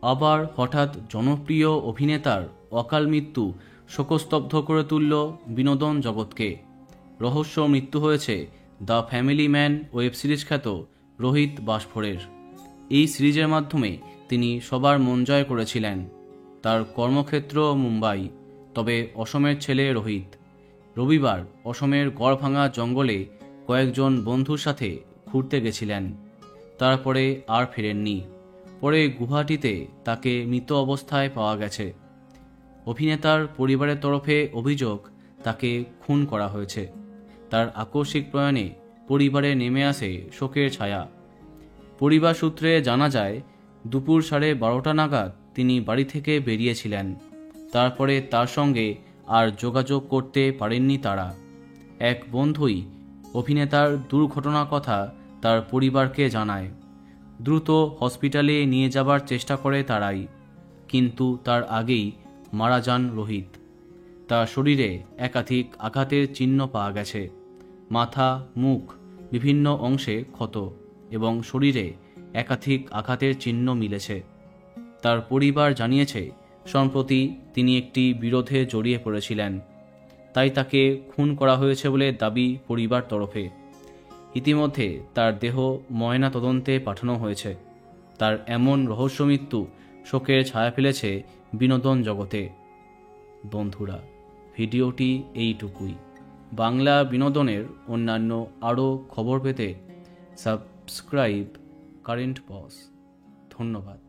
আবার হঠাৎ জনপ্রিয় অভিনেতার অকাল মৃত্যু শোকস্তব্ধ করে তুলল বিনোদন জগৎকে। রহস্য মৃত্যু হয়েছে the family man web series খ্যাত রোহিত বাসভোরের। এই সিরিজের মাধ্যমে তিনি সবার মন জয় করেছিলেন। তার কর্মক্ষেত্র মুম্বাই, তবে অসমের ছেলে রোহিত। রবিবার অসমের গড়ভাঙা জঙ্গলে কয়েকজন বন্ধুর সাথে ঘুরতে গেছিলেন, তারপরে আর ফেরেননি। পরে গুয়াহাটিতে তাকে মৃত অবস্থায় পাওয়া গেছে। অভিনেতার পরিবারের তরফে অভিযোগ তাকে খুন করা হয়েছে। তার আকস্মিক প্রয়াণে পরিবারে নেমে আসে শোকের ছায়া। পরিবার সূত্রে জানা যায়, দুপুর 12:30 নাগাদ তিনি বাড়ি থেকে বেরিয়েছিলেন। তারপরে তার সঙ্গে আর যোগাযোগ করতে পারেননি তারা। এক বন্ধুই অভিনেতার দুর্ঘটনার কথা তার পরিবারকে জানায়। দ্রুত হসপিটালে নিয়ে যাবার চেষ্টা করে তারাই, কিন্তু তার আগেই মারা যান রোহিত। তার শরীরে একাধিক আঘাতের চিহ্ন পাওয়া গেছে। মাথা, মুখ বিভিন্ন অংশে ক্ষত এবং শরীরে একাধিক আঘাতের চিহ্ন মিলেছে। তার পরিবার জানিয়েছে, সম্প্রতি তিনি একটি বিরোধে জড়িয়ে পড়েছিলেন, তাই তাকে খুন করা হয়েছে বলে দাবি পরিবার তরফে। ইতিমধ্যে তার দেহ ময়না তদন্তে পাঠানো হয়েছে। তার এমন রহস্য মৃত্যু শোকের ছায়া ফেলেছে বিনোদন জগতে। বন্ধুরা, ভিডিওটি এইটুকুই। বাংলা বিনোদনের অন্যান্য আরও খবর পেতে সাবস্ক্রাইব কারেন্ট বস। ধন্যবাদ।